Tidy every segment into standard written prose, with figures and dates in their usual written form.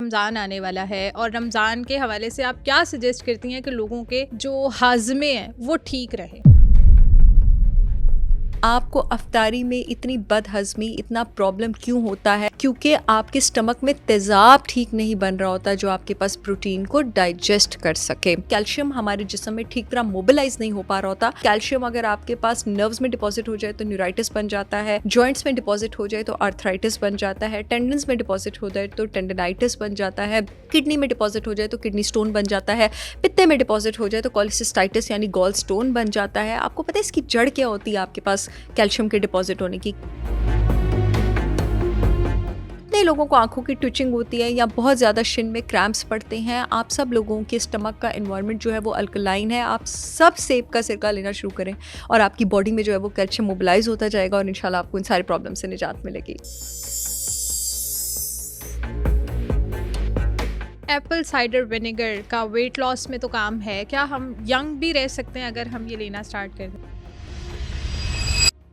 रमज़ान आने वाला है और रमज़ान के हवाले से आप क्या सजेस्ट करती हैं कि लोगों के जो हाज़मे हैं वो ठीक रहे? आपको अफ्तारी में इतनी बदहज़मी, इतना प्रॉब्लम क्यों होता है? क्योंकि आपके स्टमक में तेज़ाब ठीक नहीं बन रहा होता जो आपके पास प्रोटीन को डाइजेस्ट कर सके। कैल्शियम हमारे जिस्म में ठीक तरह मोबिलाइज नहीं हो पा रहा होता। कैल्शियम अगर आपके पास नर्व्स में डिपॉजिट हो जाए तो न्यूराइटिस बन जाता है, जॉइंट्स में डिपॉजिट हो जाए तो आर्थराइटिस बन जाता है, टेंडन्स में डिपॉजिट हो जाए तो टेंडनाइटिस बन जाता है, किडनी में डिपॉजिट हो जाए तो किडनी स्टोन बन जाता है, पित्ते में डिपॉजिट हो जाए तो कोलिसिस्टाइटिस यानी गॉल स्टोन बन जाता है। आपको पता है इसकी जड़ क्या होती है आपके पास कैल्शियम के डिपॉजिट होने की? कितने लोगों को आंखों की ट्विचिंग होती है या बहुत ज़्यादा शिन में क्रैम्प्स पड़ते हैं। आप सब लोगों के स्टमक का एनवायरनमेंट जो है वो अल्कलाइन है। आप सब सेब का सिरका लेना शुरू करें और आपकी बॉडी में जो है वो कैल्शियम मोबिलाइज होता जाएगा और इंशाल्लाह आपको इन सारे प्रॉब्लम से निजात मिलेगी। एप्पल साइडर विनेगर का वेट लॉस में तो काम है, क्या हम यंग भी रह सकते हैं अगर हम ये लेना स्टार्ट कर दें?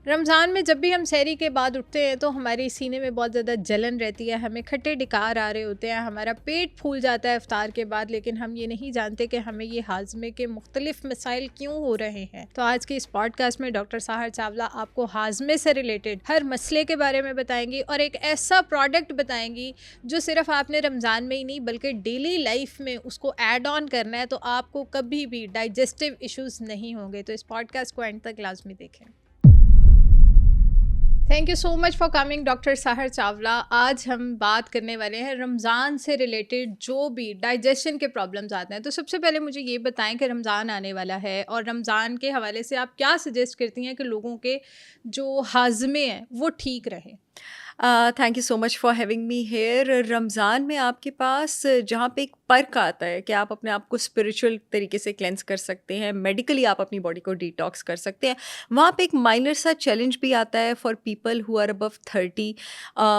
रमज़ान में जब भी हम सहरी के बाद उठते हैं तो हमारे सीने में बहुत ज़्यादा जलन रहती है, हमें खट्टे डिकार आ रहे होते हैं, हमारा पेट फूल जाता है इफ्तार के बाद, लेकिन हम ये नहीं जानते कि हमें ये हाजमे के मुख्तलिफ मसाइल क्यों हो रहे हैं। तो आज के इस पॉडकास्ट में डॉक्टर साहर चावला आपको हाजमे से रिलेटेड हर मसले के बारे में बताएंगी और एक ऐसा प्रोडक्ट बताएंगी जो सिर्फ आपने रमज़ान में ही नहीं बल्कि डेली लाइफ में उसको ऐड ऑन करना है तो आपको कभी भी डाइजेस्टिव इश्यूज़ नहीं होंगे। तो इस पॉडकास्ट को एंड तक लाजमी देखें। Thank you so much for coming doctor Sahar Chawla. आज हम बात करने वाले हैं रमज़ान से रिलेटेड जो भी डाइजेशन के प्रॉब्लम्स आते हैं। तो सबसे पहले मुझे ये बताएं कि रमज़ान आने वाला है और रमज़ान के हवाले से आप क्या सजेस्ट करती हैं कि लोगों के जो हाज़मे हैं वो ठीक रहें? Thank you so much for having me here. Ramzan में आपके पास जहाँ पे एक पर्क आता है कि आप अपने आप को स्पिरिचुअल तरीके से क्लेंस कर सकते हैं, मेडिकली आप अपनी बॉडी को डिटॉक्स कर सकते हैं, वहाँ पे एक माइनर सा चैलेंज भी आता है for people who are above 30।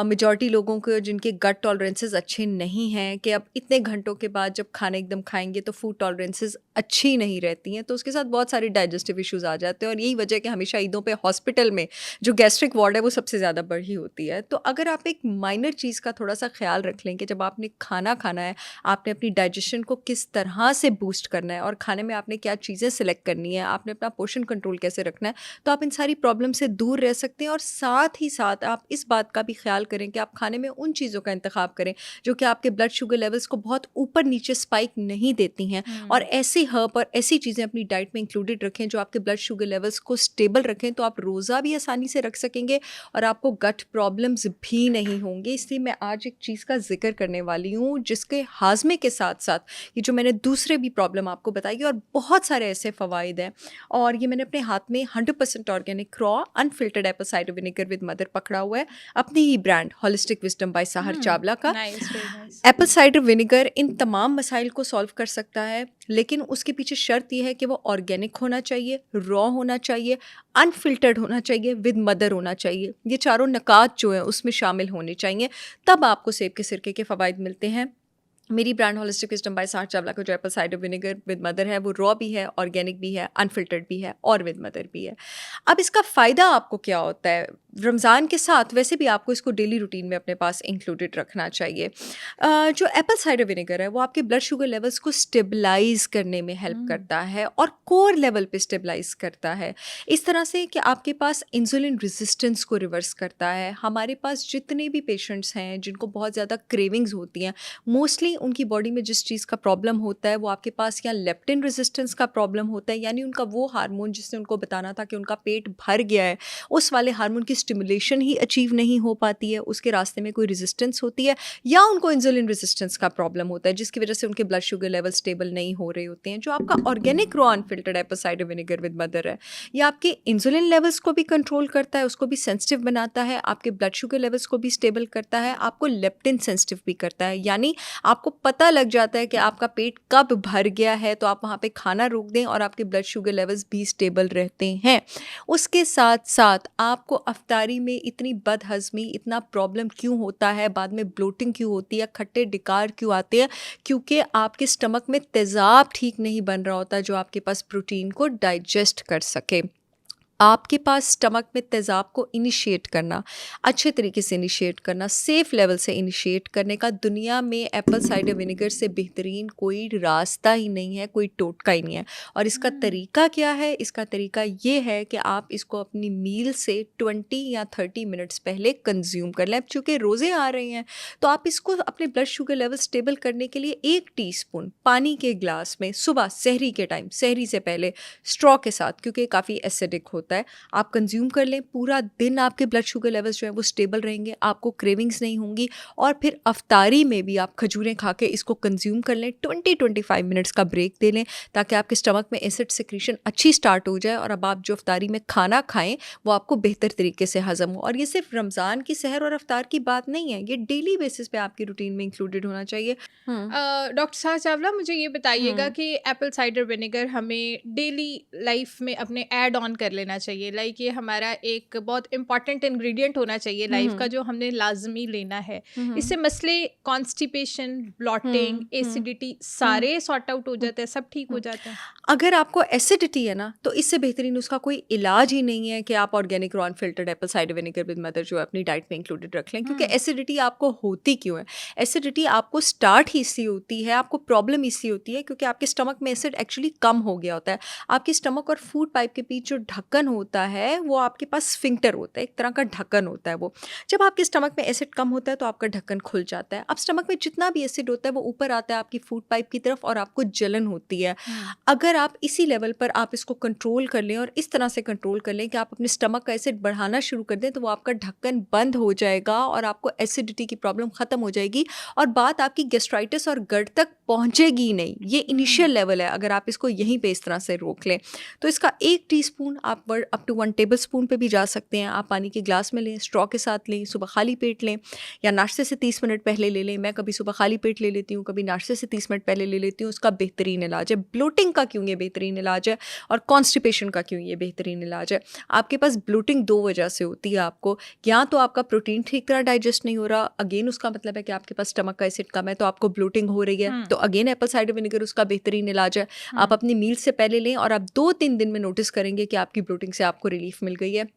Majority लोगों को जिनके गट टॉलरेंसेस अच्छे नहीं हैं कि अब इतने घंटों के बाद जब खाना एकदम खाएंगे तो फूड टॉलरेंसेस अच्छी नहीं रहती हैं, तो उसके साथ बहुत सारे डाइजेस्टिव इश्यूज़ आ जाते हैं और यही वजह है कि हमेशा ईदों पे हॉस्पिटल में जो गैस्ट्रिक वार्ड है वो सबसे ज़्यादा बढ़ी होती है। तो अगर आप एक माइनर चीज़ का थोड़ा सा ख्याल रख लें कि जब आपने खाना खाना है, आपने अपनी डाइजेशन को किस तरह से बूस्ट करना है और खाने में आपने क्या चीज़ें सिलेक्ट करनी है, आपने अपना पोर्शन कंट्रोल कैसे रखना है, तो आप इन सारी प्रॉब्लम से दूर रह सकते हैं। और साथ ही साथ आप इस बात का भी ख्याल करें कि आप खाने में उन चीज़ों का इंतखाब करें जो कि आपके ब्लड शुगर लेवल्स को बहुत ऊपर नीचे स्पाइक नहीं देती हैं, और ऐसी हर्ब और ऐसी चीज़ें अपनी डाइट में इंक्लूडेड रखें जो आपके ब्लड शुगर लेवल्स को स्टेबल रखें, तो आप रोज़ा भी आसानी से रख सकेंगे और आपको गट प्रॉब्लम्स भी नहीं होंगे। इसलिए मैं आज एक चीज़ का जिक्र करने वाली हूँ जिसके हाजमे के साथ साथ ये जो मैंने दूसरे भी प्रॉब्लम आपको बताई और बहुत सारे ऐसे फ़वाइद हैं, और ये मैंने अपने हाथ में 100% organic raw unfiltered apple cider vinegar with mother पकड़ा हुआ है, अपनी ही brand holistic wisdom by Sahar Chawla का। Nice, very nice. Apple cider vinegar इन तमाम मसाइल को सॉल्व कर सकता है, लेकिन उसके पीछे शर्त यह है कि वो ऑर्गेनिक होना चाहिए, रॉ होना चाहिए, अनफिल्टर्ड होना चाहिए, विद मदर होना चाहिए। ये चारों नकात जो है उसमें शामिल होने चाहिए, तब आपको सेब के सिरके के फ़वाइद मिलते हैं। मेरी brand holistic wisdom by Sahar Chawla का जो apple cider vinegar with mother है वो रॉ भी है, ऑर्गेनिक भी है, अनफिल्टर्ड भी है और विद मदर भी है। अब इसका फ़ायदा आपको क्या होता है रमज़ान के साथ? वैसे भी आपको इसको डेली रूटीन में अपने पास इंक्लूडेड रखना चाहिए। जो एप्पल साइडर विनेगर है वो आपके ब्लड शुगर लेवल्स को स्टेबलाइज करने में हेल्प करता है और कोर लेवल पे स्टेबलाइज करता है, इस तरह से कि आपके पास इंसुलिन रेजिस्टेंस को रिवर्स करता है। हमारे पास जितने भी पेशेंट्स हैं जिनको बहुत ज़्यादा क्रेविंग्स होती हैं, मोस्टली उनकी बॉडी में जिस चीज़ का प्रॉब्लम होता है वो आपके पास या लेप्टिन रेजिस्टेंस का प्रॉब्लम होता है, यानी उनका वो हार्मोन जिसने उनको बताना था कि उनका पेट भर गया है, उस वाले हार्मोन की स्टिमुलेशन ही अचीव नहीं हो पाती है, उसके रास्ते में कोई रेजिस्टेंस होती है, या उनको इंसुलिन रेजिस्टेंस का प्रॉब्लम होता है जिसकी वजह से उनके ब्लड शुगर लेवल स्टेबल नहीं हो रहे होते हैं। जो आपका organic raw unfiltered apple cider vinegar with mother है, ये आपके इंसुलिन लेवल्स को भी कंट्रोल करता है, उसको भी सेंसिटिव बनाता है, आपके ब्लड शुगर लेवल्स को भी स्टेबल करता है, आपको लेप्टिन सेंसिटिव भी करता है, यानी आपको पता लग जाता है कि आपका पेट कब भर गया है, तो आप वहाँ पे खाना रोक दें और आपके ब्लड शुगर लेवल्स भी स्टेबल रहते हैं। उसके साथ साथ आपको अफ्तारी में इतनी बदहज़मी, इतना प्रॉब्लम क्यों होता है, बाद में ब्लोटिंग क्यों होती है, खट्टे डिकार क्यों आते हैं? क्योंकि आपके स्टमक में तेज़ाब ठीक नहीं बन रहा होता जो आपके पास प्रोटीन को डाइजेस्ट कर सके। आपके पास स्टमक में तेज़ाब को इनिशिएट करना, अच्छे तरीके से इनिशिएट करना, सेफ़ लेवल से इनिशिएट करने का दुनिया में एप्पल साइडर विनेगर से बेहतरीन कोई रास्ता ही नहीं है, कोई टोटका ही नहीं है। और इसका हुँ। तरीका क्या है? इसका तरीका ये है कि आप इसको अपनी मील से 20 या 30 मिनट्स पहले कंज़्यूम कर लें। अब चूँकि रोज़े आ रहे हैं, तो आप इसको अपने ब्लड शुगर लेवल स्टेबल करने के लिए 1 टीस्पून पानी के ग्लास में सुबह सहरी के टाइम, सहरी से पहले स्ट्रॉ के साथ, क्योंकि काफ़ी एसिडिक होता है, आप कंज्यूम कर लें। पूरा दिन आपके ब्लड शुगर लेवल्स जो है वो स्टेबल रहेंगे, आपको क्रेविंग्स नहीं होंगी। और फिर अफ्तारी में भी आप खजूरें खा के इसको कंज्यूम कर लें। 20-25 मिनट्स का ब्रेक दे लें ताकि आपके स्टमक में एसिड सिक्रीशन अच्छी स्टार्ट हो जाए और अब आप जो अफ्तारी में खाना खाएं वो आपको बेहतर तरीके से हजम हो। और ये सिर्फ रमज़ान की सहर और अफ्तार की बात नहीं है, ये डेली बेसिस पे आपकी रूटीन में इंक्लूडेड होना चाहिए। डॉक्टर साहब चावला, मुझे ये बताइएगा हम्म कि एप्पल साइडर विनेगर हमें डेली लाइफ में अपने ऐड ऑन कर लेना चाहिए, लाइक ये हमारा एक बहुत इंपॉर्टेंट इंग्रेडिएंट होना चाहिए लाइफ का, हम्म जो हमने लाजमी लेना है। हम्म इससे मसले कॉन्स्टिपेशन, ब्लॉटिंग, हम्म एसिडिटी हम्म सारे सॉर्ट आउट हो हम्म जाते हैं, सब ठीक हो हम्म। जाता है। अगर आपको एसिडिटी है ना, तो इससे बेहतरीन उसका कोई इलाज ही नहीं है कि आप organic raw unfiltered apple cider vinegar with mother जो है अपनी डाइट में इंक्लूडेड रख लें। क्योंकि हम्म। एसिडिटी आपको होती क्यों है? एसिडिटी आपको स्टार्ट ही इसलिए होती है, आपको प्रॉब्लम इसलिए होती है क्योंकि आपके स्टमक में एसिड एक्चुअली कम हो गया होता है। आपके स्टमक और फूड पाइप के बीच जो ढक्कन होता है वो आपके पास स्फिंक्टर होता है, एक तरह का ढक्कन होता है वो। जब आपके स्टमक में एसिड कम होता है तो आपका ढक्कन खुल जाता है। अब स्टमक में जितना भी एसिड होता है वो ऊपर आता है आपकी फूड पाइप की तरफ और आपको जलन होती है। हम्म। अगर आप इसी लेवल पर आप इसको कंट्रोल कर लें और इस तरह से कंट्रोल कर लें कि आप अपने स्टमक का एसिड बढ़ाना शुरू कर दें, तो वो आपका ढक्कन बंद हो जाएगा और आपको एसिडिटी की प्रॉब्लम ख़त्म हो जाएगी और बात आपकी गैस्ट्राइटिस और गट तक पहुंचेगी ही नहीं। ये हम्म। इनिशियल लेवल है। अगर आप इसको यहीं पे इस तरह से रोक लें तो इसका 1 टीस्पून आप अप टू 1 टेबल स्पून पे भी जा सकते हैं। आप पानी के ग्लास में लें, स्ट्रॉ के साथ लें, सुबह खाली पेट लें या नाश्ते से 30 मिनट पहले ले लें। मैं कभी सुबह खाली पेट ले लेती हूँ, कभी नाश्ते से 30 मिनट पहले ले लेती हूँ। उसका बेहतरीन इलाज है। ब्लोटिंग का क्यों ये बेहतरीन इलाज है और कॉन्स्टिपेशन का क्यों ये बेहतरीन इलाज है? आपके पास ब्लोटिंग 2 वजह से होती है आपको। या तो आपका प्रोटीन ठीक तरह डाइजेस्ट नहीं हो रहा, अगेन उसका मतलब है कि आपके पास स्टमक का एसिड कम है, तो आपको ब्लोटिंग हो रही है। हम्म। तो अगेन एप्पल साइडर विनेगर उसका बेहतरीन इलाज है। आप हम्म। अपनी मील से पहले लें और आप 2-3 दिन में नोटिस करेंगे कि आपकी ब्लोटिंग से आपको रिलीफ मिल गई है।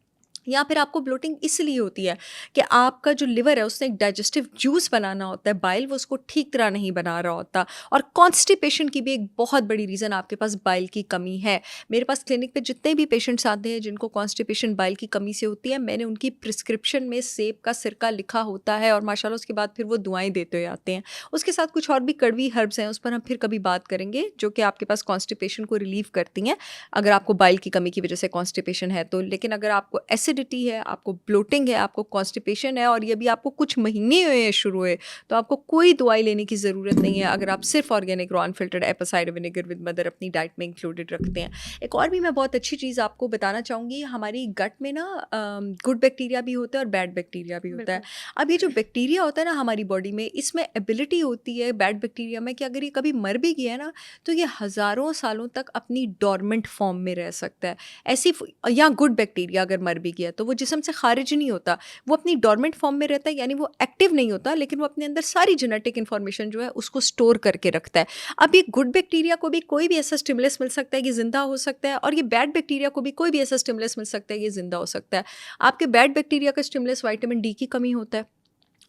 या फिर आपको ब्लोटिंग इसलिए होती है कि आपका जो लिवर है उसने एक डाइजेस्टिव जूस बनाना होता है, बाइल, वो उसको ठीक तरह नहीं बना रहा होता। और कॉन्स्टिपेशन की भी एक बहुत बड़ी रीज़न आपके पास बाइल की कमी है। मेरे पास क्लिनिक पे जितने भी पेशेंट्स आते हैं जिनको कॉन्स्टिपेशन बाइल की कमी से होती है, मैंने उनकी प्रिस्क्रिप्शन में सेब का सिरका लिखा होता है और माशाल्लाह उसके बाद फिर वो दुआएं देते हुए आते हैं। उसके साथ कुछ और भी कड़वी हर्ब्स हैं, उस पर हम फिर कभी बात करेंगे, जो कि आपके पास कॉन्स्टिपेशन को रिलीव करती हैं अगर आपको बाइल की कमी की वजह से कॉन्स्टिपेशन है तो। लेकिन अगर आपको एसिडिटी है, आपको ब्लोटिंग है, आपको कॉन्स्टिपेशन है और ये भी आपको कुछ महीने हुए हैं शुरू हुए, तो आपको कोई दवाई लेने की ज़रूरत नहीं है अगर आप सिर्फ organic raw unfiltered apple cider vinegar with mother अपनी डाइट में इंक्लूडेड रखते हैं। एक और भी मैं बहुत अच्छी चीज़ आपको बताना चाहूँगी, हमारी गट में ना गुड बैक्टीरिया भी होता है और बैड बैक्टीरिया भी होता है। बिल्कुल। अब ये जो बैक्टीरिया होता है ना हमारी बॉडी में, इसमें एबिलिटी होती है बैड बैक्टीरिया में कि अगर ये कभी मर भी गया है ना, तो ये हज़ारों सालों तक अपनी डॉर्मेंट फॉर्म में रह सकता है। ऐसी या गुड बैक्टीरिया अगर मर भी गया तो वो जिस्म से खारिज नहीं होता, वो अपनी डॉर्मेंट फॉर्म में रहता है, यानी वो एक्टिव नहीं होता, लेकिन वो अपने अंदर सारी जेनेटिक इन्फॉर्मेशन जो है उसको स्टोर करके रखता है। अब ये गुड बैक्टीरिया को भी कोई भी ऐसा स्टिमुलस मिल सकता है कि ज़िंदा हो सकता है, और ये बैड बैक्टीरिया को भी कोई भी ऐसा स्टिमुलस मिल सकता है कि ज़िंदा हो सकता है। आपके बैड बैक्टीरिया का स्टिमुलस विटामिन डी की कमी होता है,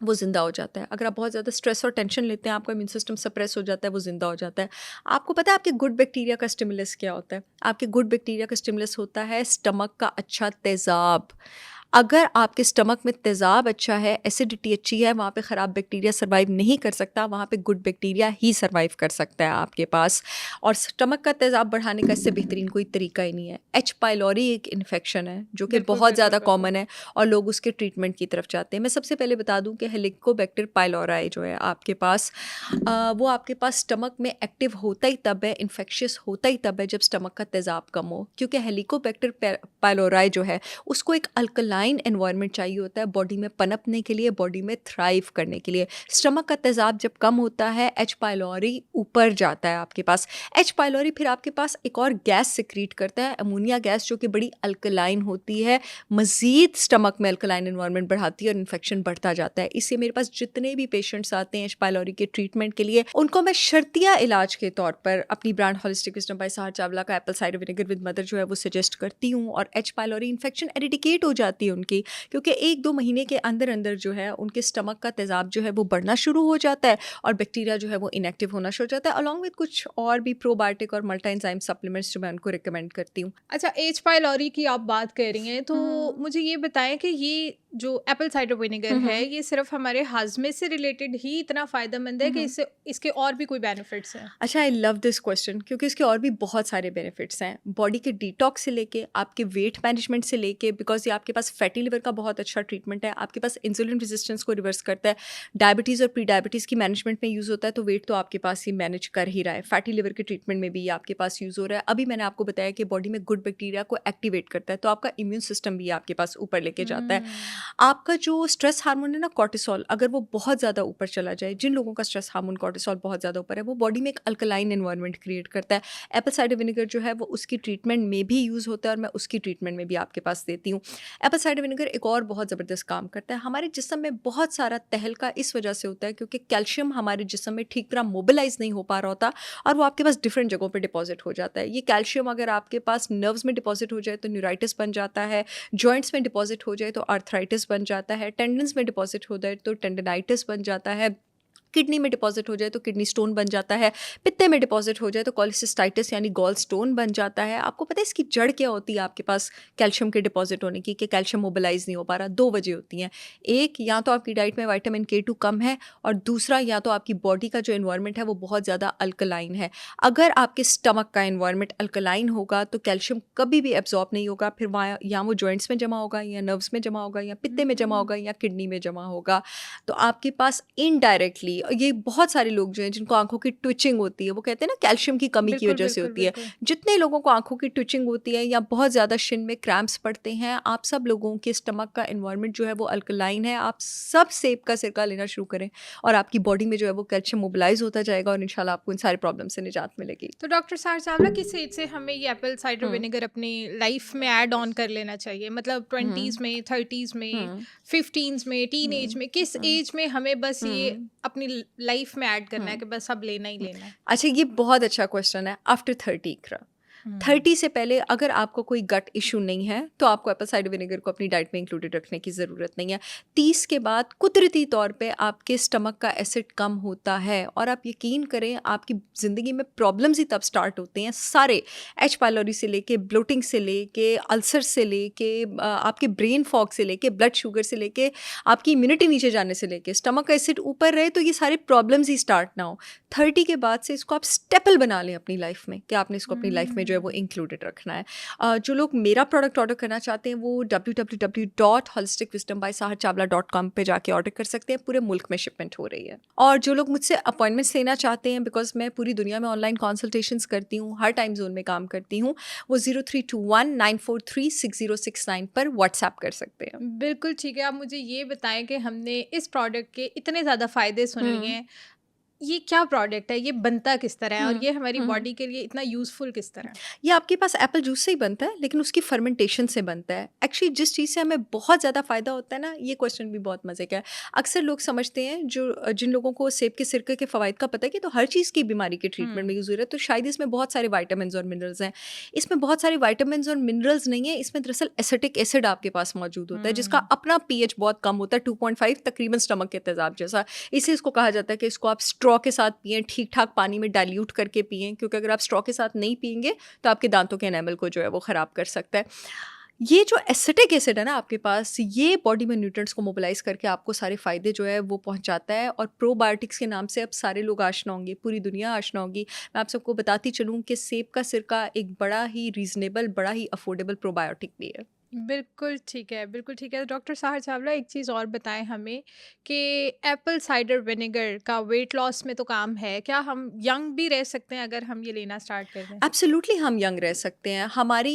वो ज़िंदा हो जाता है। अगर आप बहुत ज़्यादा स्ट्रेस और टेंशन लेते हैं, आपका इम्यून सिस्टम सप्रेस हो जाता है, वो ज़िंदा हो जाता है। आपको पता है आपके गुड बैक्टीरिया का स्टिमुलस क्या होता है? आपके गुड बैक्टीरिया का स्टिमुलस होता है स्टमक का अच्छा तेज़ाब। अगर आपके स्टमक में तेज़ाब अच्छा है, एसिडिटी अच्छी है, वहाँ पे ख़राब बैक्टीरिया सर्वाइव नहीं कर सकता, वहाँ पे गुड बैक्टीरिया ही सर्वाइव कर सकता है आपके पास। और स्टमक का तेज़ाब बढ़ाने का इससे बेहतरीन कोई तरीका ही नहीं है। एच पाइलोरी एक इन्फेक्शन है जो कि बिल्कुल, बहुत बिल्कुल, ज़्यादा बिल्कुल। कॉमन है और लोग उसके ट्रीटमेंट की तरफ जाते हैं। मैं सबसे पहले बता दूं कि हेलिकोबैक्टर पाइलोराई जो है आपके पास, वो आपके पास स्टमक में एक्टिव होता ही तब है, इन्फेक्शियस होता ही तब है जब स्टमक का तेज़ाब कम हो। क्योंकि हेलिकोबैक्टर पाइलोराई जो है उसको एक अल्कलाइन अल्कलाइन एनवायरनमेंट चाहिए होता है बॉडी में पनपने के लिए, बॉडी में थ्राइव करने के लिए। स्टमक का तेज़ाब जब कम होता है, एच पाइलोरी ऊपर जाता है आपके पास। एच पाइलोरी फिर आपके पास एक और गैस सिक्रीट करता है, अमोनिया गैस, जो कि बड़ी अल्कलाइन होती है, मज़ीद स्टमक में अल्कलाइन एनवायरनमेंट बढ़ाती है और इन्फेक्शन बढ़ता जाता है। इससे मेरे पास जितने भी पेशेंट्स आते हैं एच पाइलोरी के ट्रीटमेंट के लिए, उनको मैं शर्तिया इलाज के तौर पर अपनी brand holistic wisdom by Sahar Chawla का apple cider vinegar with mother जो है वो सजेस्ट करती हूँ, और एच पाइलोरी इन्फेक्शन एरिडिकेट हो जाती है उनकी, क्योंकि 1-2 महीने के अंदर अंदर जो है उनके स्टमक का तेज़ाब जो है वो बढ़ना शुरू हो जाता है और बैक्टीरिया जो है वो इनएक्टिव होना शुरू हो जाता है, अलॉन्ग विद कुछ और भी प्रोबायोटिक और मल्टी एंजाइम सप्लीमेंट्स जो मैं उनको रिकमेंड करती हूँ। अच्छा, एच पाइलोरी की आप बात कर रही हैं, तो मुझे ये बताएं कि ये जो एप्पल साइडर विनेगर है, ये सिर्फ हमारे हाजमे से रिलेटेड ही इतना फ़ायदेमंद है कि इससे इसके और भी कोई बेनिफिट्स हैं? अच्छा, आई लव दिस क्वेश्चन, क्योंकि इसके और भी बहुत सारे बेनिफिट्स हैं, बॉडी के डिटॉक्स से लेके आपके वेट मैनेजमेंट से लेके, बिकॉज ये आपके पास फैटी लिवर का बहुत अच्छा ट्रीटमेंट है, आपके पास इंसुलिन रेजिस्टेंस को रिवर्स करता है, डायबिटीज़ और प्री डायबिटीज़ की मैनेजमेंट में यूज़ होता है, तो वेट तो आपके पास ही मैनेज कर ही रहा है, फैटी लिवर के ट्रीटमेंट में भी ये आपके पास यूज़ हो रहा है। अभी मैंने आपको बताया कि बॉडी में गुड बैक्टीरिया को एक्टिवेट करता है, तो आपका इम्यून सिस्टम भी आपके पास ऊपर लेके जाता है। आपका जो स्ट्रेस हार्मोन है ना, कॉर्टिसोल, अगर वो बहुत ज़्यादा ऊपर चला जाए, जिन लोगों का स्ट्रेस हार्मोन कॉर्टिसोल बहुत ज़्यादा ऊपर है, वो बॉडी में एक अल्कलाइन एनवायरनमेंट क्रिएट करता है। एप्पल साइडर विनेगर जो है वो उसकी ट्रीटमेंट में भी यूज़ होता है और मैं उसकी ट्रीटमेंट में भी आपके पास देती हूँ। एप्पल साइडर विनेगर एक और बहुत ज़बरदस्त काम करता है, हमारे जिस्म में बहुत सारा तहलका इस वजह से होता है क्योंकि कैल्शियम हमारे जिस्म में ठीक तरह मोबिलाइज नहीं हो पा रहा होता और वो आपके पास डिफरेंट जगहों पर डिपॉजिट हो जाता है। ये कैल्शियम अगर आपके पास नर्व्स में डिपॉजिट हो जाए तो न्यूराइटिस बन जाता है, जॉइंट्स में डिपॉजिट हो जाए तो आर्थराइटिस बन जाता है, टेंडन्स में डिपॉजिट हो जाए तो टेंडनाइटिस बन जाता है, किडनी में डिपॉजिट हो जाए तो किडनी स्टोन बन जाता है, पित्ते में डिपॉजिट हो जाए तो कॉलिसिस्टाइटिस यानी गॉल स्टोन बन जाता है। आपको पता है इसकी जड़ क्या होती है आपके पास कैल्शियम के डिपॉजिट होने की, कि कैल्शियम मोबिलाइज नहीं हो पा रहा? 2 वजह होती हैं। एक, या तो आपकी डाइट में विटामिन K2 कम है, और दूसरा या तो आपकी बॉडी का जो एनवायरनमेंट है वो बहुत ज़्यादा अल्कलाइन है। अगर आपके स्टमक का एनवायरनमेंट अल्कलाइन होगा तो कैल्शियम कभी भी एब्जॉर्ब नहीं होगा, फिर वहाँ या वो जॉइंट्स में जमा होगा, या नर्व्स में जमा होगा, या पित्ते में जमा होगा, या किडनी में जमा होगा। तो आपके पास इनडायरेक्टली, ये बहुत सारे लोग जो हैं जिनको आंखों की ट्विचिंग होती है, वो कहते हैं ना कैल्शियम की कमी की बिल्कुल, वजह से बिल्कुल, होती है। बिल्कुल। जितने लोगों को आंखों की ट्विचिंग होती है या बहुत ज़्यादा शिन में क्रैम्प्स पड़ते हैं, आप सब लोगों के स्टमक का एनवायरनमेंट जो है वो अल्कलाइन है। आप सब सेब का सिरका लेना शुरू करें और आपकी बॉडी में जो है वो कैल्शियम मोबिलाइज होता जाएगा और इंशाल्लाह आपको इन सारे प्रॉब्लम से निजात मिलेगी। तो डॉक्टर साहर चावला, किस एज से हमें ये एप्पल साइडर विनेगर अपनी लाइफ में ऐड ऑन कर लेना चाहिए? मतलब 20s में, 30s में, 15s में, टीन एज में, किस एज में हमें बस ये अपनी लाइफ में ऐड करना है कि बस अब लेना ही लेना है? अच्छा, ये बहुत अच्छा क्वेश्चन है। आफ्टर 30 इकरा, 30 से पहले अगर आपको कोई गट इशू नहीं है तो आपको एप्पल साइडर विनेगर को अपनी डाइट में इंक्लूडेड रखने की ज़रूरत नहीं है। 30 के बाद कुदरती तौर पे आपके स्टमक का एसिड कम होता है और आप यकीन करें आपकी ज़िंदगी में प्रॉब्लम्स ही तब स्टार्ट होते हैं सारे, एच पाइलोरी से लेके, ब्लोटिंग से लेके, अल्सर से लेके, आपके ब्रेन फॉग से लेके, ब्लड शुगर से लेके, आपकी इम्यूनिटी नीचे जाने से लेके, स्टमक का एसिड ऊपर रहे तो ये सारे प्रॉब्लम्स ही स्टार्ट ना हो। 30 के बाद से इसको आप स्टेपल बना लें अपनी लाइफ में, कि आपने इसको अपनी लाइफ में जो है वो इंक्लूडेड रखना है। जो लोग मेरा प्रोडक्ट ऑर्डर करना चाहते हैं वो www.holisticwisdombysaharchavla.com पे जाके ऑर्डर कर सकते हैं। पूरे मुल्क में शिपमेंट हो रही है। और जो लोग मुझसे अपॉइंटमेंट्स लेना चाहते हैं, बिकॉज मैं पूरी दुनिया में ऑनलाइन कंसल्टेशंस करती हूँ, हर टाइम जोन में काम करती हूँ, वो 0321943606 पर व्हाट्सएप कर सकते हैं। बिल्कुल ठीक है। आप मुझे ये बताएं कि हमने इस प्रोडक्ट के इतने ज़्यादा फ़ायदे सुन लिए हैं, ये क्या प्रोडक्ट है, ये बनता किस तरह है और ये हमारी बॉडी के लिए इतना यूज़फुल किस तरह है? ये आपके पास एप्पल जूस से ही बनता है, लेकिन उसकी फर्मेंटेशन से बनता है। एक्चुअली जिस चीज़ से हमें बहुत ज़्यादा फ़ायदा होता है ना, ये क्वेश्चन भी बहुत मज़े का है। अक्सर लोग समझते हैं, जो जिन लोगों को सेब के सिरके के फ़वाइद का पता है कि तो हर चीज़ की बीमारी के ट्रीटमेंट में यूज़ हो रहा है, तो शायद इसमें बहुत सारे विटामिन्स और मिनरल्स हैं। इसमें बहुत सारे विटामिन्स और मिनरल्स नहीं है, इसमें दरअसल एसिटिक एसिड आपके पास मौजूद होता है, जिसका अपना pH बहुत कम होता है, 2.5, तकरीबन स्टमक के तेज़ाब जैसा। इसे इसको कहा जाता है कि इसको आप स्ट्रॉ के साथ पिएँ, ठीक ठाक पानी में डाइल्यूट करके पिएँ, क्योंकि अगर आप स्ट्रॉ के साथ नहीं पिएंगे तो आपके दांतों के एनामल को जो है वो ख़राब कर सकता है। ये जो एसिटिक एसिड है ना आपके पास, ये बॉडी में न्यूट्रिएंट्स को मोबिलाइज करके आपको सारे फ़ायदे जो है वो पहुंचाता है। और प्रोबायोटिक्स के नाम से अब सारे लोग आशना होंगे, पूरी दुनिया आशना होगी। मैं आप सबको बताती चलूँ कि सेब का सिरका एक बड़ा ही रीज़नेबल, बड़ा ही अफोर्डेबल प्रोबायोटिक भी है। बिल्कुल ठीक है, बिल्कुल ठीक है। डॉक्टर साहर चावला, एक चीज़ और बताएँ हमें कि एप्पल साइडर विनेगर का वेट लॉस में तो काम है, क्या हम यंग भी रह सकते हैं अगर हम ये लेना स्टार्ट कर दें? एब्सोल्युटली हम यंग रह सकते हैं। हमारी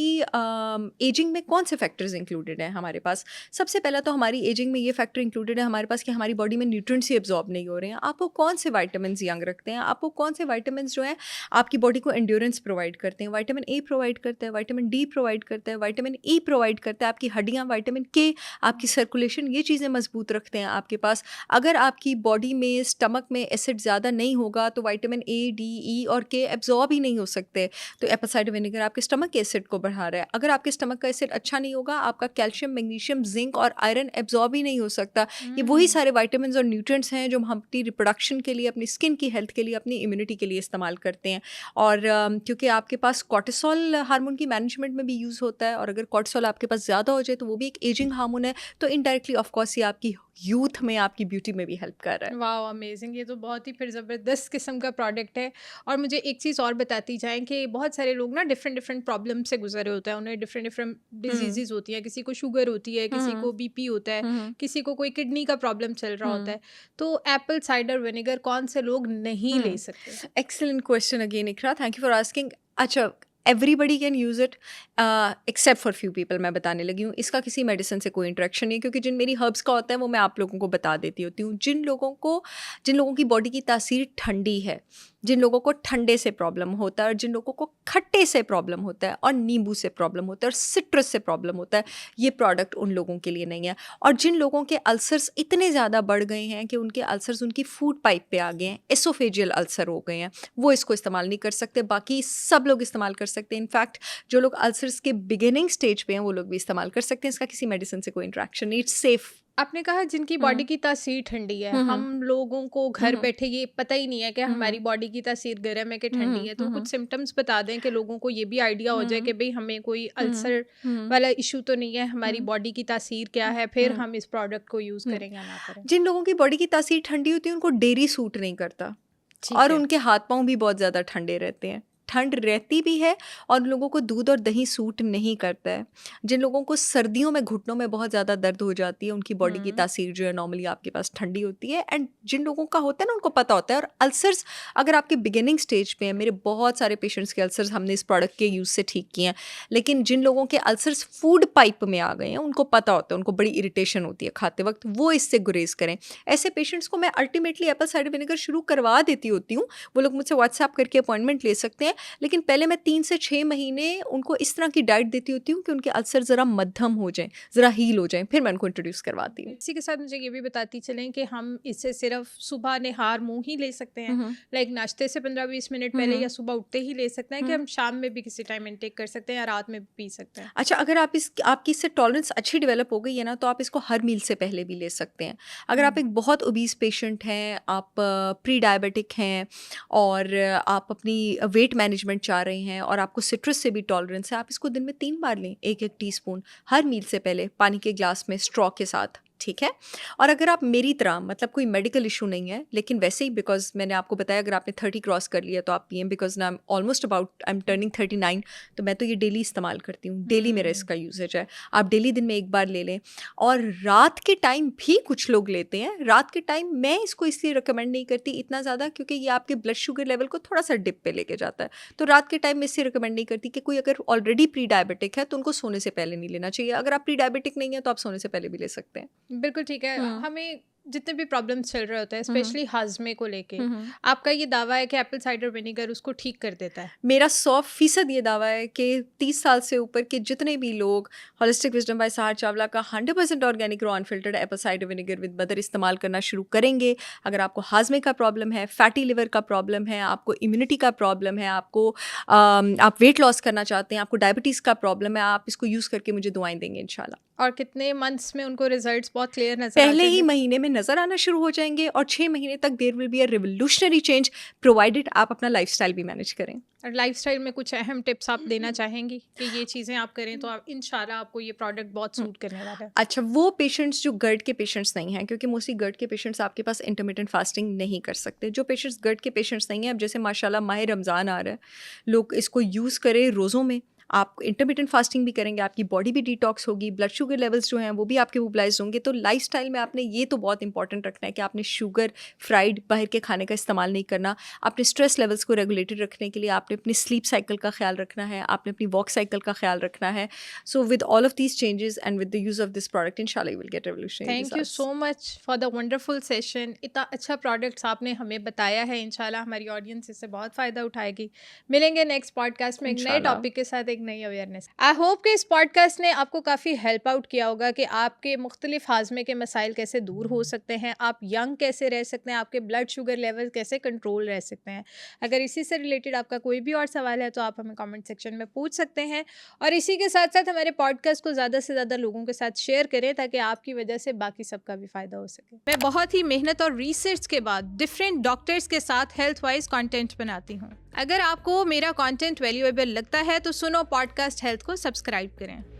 एजिंग में कौन से फैक्टर्स इंक्लूडेड हैं हमारे पास? सबसे पहला तो हमारी एजिंग में ये फैक्टर इंक्लूडेड है हमारे पास कि हमारी बॉडी में न्यूट्रिएंट्स ही एब्जॉर्ब नहीं हो रहे हैं। आप वो कौन से विटामिन्स यंग रखते हैं? आप वो कौन से विटामिन्स जो हैं आपकी बॉडी को एंड्योरेंस प्रोवाइड करते हैं? विटामिन ए प्रोवाइड करता है, विटामिन डी प्रोवाइड करता है, विटामिन ई प्रोवाइड करता है, आपकी हड्डियाँ, विटामिन के, आपकी सर्कुलेशन, ये चीज़ें मजबूत रखते हैं आपके पास। अगर आपकी बॉडी में स्टमक में एसिड ज़्यादा नहीं होगा तो विटामिन ए, डी, ई और के एब्जॉर्ब ही नहीं हो सकते। तो एप्पल साइडर विनेगर आपके स्टमक के एसिड को बढ़ा रहा है। अगर आपके स्टमक का एसिड अच्छा नहीं होगा, आपका कैल्शियम, मैग्नीशियम, जिंक और आयरन एब्जॉर्ब ही नहीं हो सकता। ये वही सारे विटामिन्स और न्यूट्रिएंट्स हैं जो हम अपनी रिप्रोडक्शन के लिए, अपनी स्किन की हेल्थ के लिए, अपनी इम्यूनिटी के लिए इस्तेमाल करते हैं। और क्योंकि आपके पास कॉर्टिसोल हार्मोन की मैनेजमेंट में भी यूज़ होता है, और अगर कॉर्टिसोल आपके पास ज़्यादा हो जाए तो वो भी एक एजिंग हार्मोन है, तो इनडायरेक्टली ऑफ कोर्स ये आपकी यूथ में, आपकी ब्यूटी में भी हेल्प कर रहा है। Wow, amazing! ये तो बहुत ही फिर ज़बरदस्त किस्म का प्रोडक्ट है। और मुझे एक चीज़ और बताती जाएँ कि बहुत सारे लोग ना डिफरेंट डिफरेंट प्रॉब्लम से गुजरे होते हैं, उन्हें डिफरेंट डिफरेंट हुँ, डिजीज़ेज़ होती हैं, किसी को शुगर होती है, किसी हुँ, को बीपी होता है, हुँ, किसी को कोई किडनी का प्रॉब्लम चल रहा होता हुँ, है। तो एप्पल साइडर विनेगर कौन से लोग नहीं ले हुँ। सकते? Excellent question again Iqra, thank you for asking. अच्छा, everybody can use it except for few people. मैं बताने लगी हूँ, इसका किसी मेडिसिन से कोई इंटरेक्शन नहीं है, क्योंकि जिन मेरी हर्ब्स का होता है वो मैं आप लोगों को बता देती होती हूँ। जिन लोगों की बॉडी की तासीर ठंडी है, जिन लोगों को ठंडे से प्रॉब्लम होता है, और जिन लोगों को खट्टे से प्रॉब्लम होता है, और नींबू से प्रॉब्लम होता है, और सिट्रस से प्रॉब्लम होता है, ये प्रोडक्ट उन लोगों के लिए नहीं है। और जिन लोगों के अल्सर्स इतने ज़्यादा बढ़ गए हैं कि उनके अल्सर्स उनकी फूड पाइप पे आ गए हैं, एसोफेजियल अल्सर हो गए हैं, वो इसको इस्तेमाल नहीं कर सकते। बाकी सब लोग इस्तेमाल कर सकते हैं। इनफैक्ट जो लोग अल्सर्स के बिगिनिंग स्टेज पे हैं वो लोग भी इस्तेमाल कर सकते हैं। इसका किसी मेडिसिन से कोई इंटरेक्शन नहीं, इट्स सेफ। आपने कहा जिनकी बॉडी की तासीर ठंडी है, हम्म, हम लोगों को घर हम्म, बैठे ये पता ही नहीं है कि हम्म, हमारी बॉडी की तासीर गर्म है कि ठंडी हम्म, है, तो हम्म, कुछ सिम्टम्स बता दें कि लोगों को ये भी आइडिया हो जाए हम्म, कि भाई हमें कोई हम्म, अल्सर हम्म, वाला इशू तो नहीं है, हमारी हम्म, बॉडी की तासीर क्या है, फिर हम्म, हम इस प्रोडक्ट को यूज़ हम्म। करें या ना करें। जिन लोगों की बॉडी की तासीर ठंडी होती है उनको डेयरी सूट नहीं करता, ठीक और है। उनके हाथ पांव भी बहुत ज़्यादा ठंडे रहते हैं। ठंड रहती भी है, और उन लोगों को दूध और दही सूट नहीं करता है। जिन लोगों को सर्दियों में घुटनों में बहुत ज़्यादा दर्द हो जाती है, उनकी बॉडी की हम्म। तासीर जो है नॉर्मली आपके पास ठंडी होती है। एंड जिन लोगों का होता है ना, उनको पता होता है। और अल्सर्स अगर आपके बिगिनिंग स्टेज पे हैं, मेरे बहुत सारे पेशेंट्स के अल्सर्स हमने इस प्रोडक्ट के यूज़ से ठीक किए हैं। लेकिन जिन लोगों के अल्सर्स फूड पाइप में आ गए हैं, उनको पता होता है, उनको बड़ी इरिटेशन होती है खाते वक्त, वो इससे गुरेज करें। ऐसे पेशेंट्स को मैं अल्टीमेटली एप्पल साइडर विनेगर शुरू करवा देती होती हूँ। वो लोग मुझसे व्हाट्सएप करके अपॉइंटमेंट ले सकते हैं। लेकिन पहले मैं 3 से 6 महीने उनको इस तरह की डाइट देती होती हूँ कि उनके अल्सर ज़रा मध्यम हो जाएँ, ज़रा हील हो जाएँ, फिर मैं उनको इंट्रोड्यूस करवाती हूँ। इसी के साथ मुझे ये भी बताती चलें कि हम इसे सिर्फ सुबह निहार मुंह ही ले सकते हैं, हुँ, लाइक नाश्ते से 15-20 मिनट हुँ, पहले, हुँ, या सुबह उठते ही ले सकते हैं, कि हुँ। हम शाम में भी किसी टाइम इनटेक कर सकते हैं या रात में भी पी सकते हैं? अच्छा, अगर आपकी इससे टॉलरेंस अच्छी डेवलप हो गई है ना, तो आप इसको हर मील से पहले भी ले सकते हैं। अगर आप हम्म। एक बहुत ओबीस पेशेंट हैं, आप प्री डायबिटिक हैं, और आप अपनी वेट मैनेजमेंट चाह रहे हैं, और आपको सिट्रस से भी टॉलरेंस है, आप इसको दिन में 3 बार लें, 1-1 टीस्पून हर मील से पहले, पानी के ग्लास में स्ट्रॉ के साथ, ठीक है? और अगर आप मेरी तरह, मतलब कोई मेडिकल इशू नहीं है, लेकिन वैसे ही, बिकॉज़ मैंने आपको बताया अगर आपने 30 क्रॉस कर लिया तो आप पिएँ, बिकॉज़ ना आई एम टर्निंग 39, तो मैं तो ये डेली इस्तेमाल करती हूँ, डेली मेरा हम्म। इसका यूसेज है। आप डेली दिन में 1 बार ले लें। और रात के टाइम भी कुछ लोग लेते हैं। रात के टाइम मैं इसको इसलिए रिकमेंड नहीं करती इतना ज़्यादा, क्योंकि ये आपके ब्लड शुगर लेवल को थोड़ा-सा डिप पे लेके जाता है। तो रात के टाइम मैं इसलिए रिकमेंड नहीं करती कि कोई अगर ऑलरेडी प्री डायबिटिक है तो उनको सोने से पहले नहीं लेना चाहिए। अगर आप प्री डायबिटिक नहीं है तो आप सोने से पहले भी ले सकते हैं। बिल्कुल ठीक है। हुँ। हमें जितने भी प्रॉब्लम्स चल रहे होते हैं, हुँ, हुँ। स्पेशली हाजमे को लेके, हुँ, हुँ। आपका ये दावा है कि एप्पल साइडर विनेगर उसको ठीक कर देता है? मेरा 100% ये दावा है कि 30 साल से ऊपर के जितने भी लोग होलिस्टिक विजडम बाय सहार चावला का 100% organic raw unfiltered apple cider vinegar with mother इस्तेमाल करना शुरू करेंगे। अगर आपको हाजमे का प्रॉब्लम है, फैटी लिवर का प्रॉब्लम है, आपको इम्यूनिटी का प्रॉब्लम है, आप वेट लॉस करना चाहते हैं, आपको डायबिटीज़ का प्रॉब्लम है, आप इसको यूज़ करके मुझे दुआएं देंगे इंशाल्लाह। और कितने मंथ्स में उनको रिजल्ट्स बहुत क्लियर नजर आ पहले ही जाएंगे? महीने में नज़र आना शुरू हो जाएंगे, और 6 महीने तक there will be a revolutionary change, provided आप अपना लाइफस्टाइल भी मैनेज करें। और लाइफस्टाइल में कुछ अहम टिप्स आप देना चाहेंगी कि ये चीज़ें आप करें तो आप इंशाल्लाह आपको ये प्रोडक्ट बहुत सूट करने वाला है? अच्छा, वो पेशेंट्स जो गर्ड के पेशेंट्स नहीं हैं, क्योंकि मोस्टली गर्ड के पेशेंट्स आपके पास इंटरमिटेंट फास्टिंग नहीं कर सकते। जो पेशेंट्स गर्ड के पेशेंट्स नहीं हैं, अब जैसे माशाल्लाह माह रमज़ान आ रहा है, लोग इसको यूज़ करें रोज़ों में। आप इंटरमिटेंट फास्टिंग भी करेंगे, आपकी बॉडी भी डिटॉक्स होगी, ब्लड शुगर लेवल्स जो हैं वो भी आपके मोबिलाइज होंगे। तो लाइफस्टाइल में आपने ये तो बहुत इंपॉर्टेंट रखना है कि आपने शुगर फ्राइड बाहर के खाने का इस्तेमाल नहीं करना। आपने स्ट्रेस लेवल्स को रेगुलेटेड रखने के लिए आपने अपनी स्लीप साइकिल का ख्याल रखना है, आपने अपनी वॉक साइकिल का ख्याल रखना है। So with all of these changes and with the use of this product इंशाल्लाह you will get revolutionary thank you so much for the wonderful session. इतना अच्छा प्रोडक्ट्स आपने हमें बताया है, इंशाल्लाह हमारी ऑडियंस इससे बहुत फ़ायदा उठाएगी। मिलेंगे नेक्स्ट पॉडकास्ट में एक नए इंशाल्लाह। टॉपिक के साथ, एक नई अवेयरनेस। आई होप कि इस पॉडकास्ट ने आपको काफ़ी हेल्प आउट किया होगा कि आपके मुख्तलिफ हाजमे के मसाइल कैसे दूर हो सकते हैं, आप यंग कैसे रह सकते हैं, आपके ब्लड शुगर लेवल कैसे कंट्रोल रह सकते हैं। अगर इसी से रिलेटेड आपका कोई भी और सवाल है तो आप हमें कमेंट सेक्शन में पूछ सकते हैं, और इसी के साथ साथ हमारे पॉडकास्ट को ज़्यादा से ज़्यादा लोगों के साथ शेयर करें ताकि आपकी वजह से बाकी सबका भी फ़ायदा हो सके। मैं बहुत ही मेहनत और रिसर्च के बाद डिफरेंट डॉक्टर्स के साथ हेल्थ वाइज कंटेंट बनाती हूँ। अगर आपको मेरा कंटेंट वैल्यूएबल लगता है तो सुनो पॉडकास्ट हेल्थ को सब्सक्राइब करें।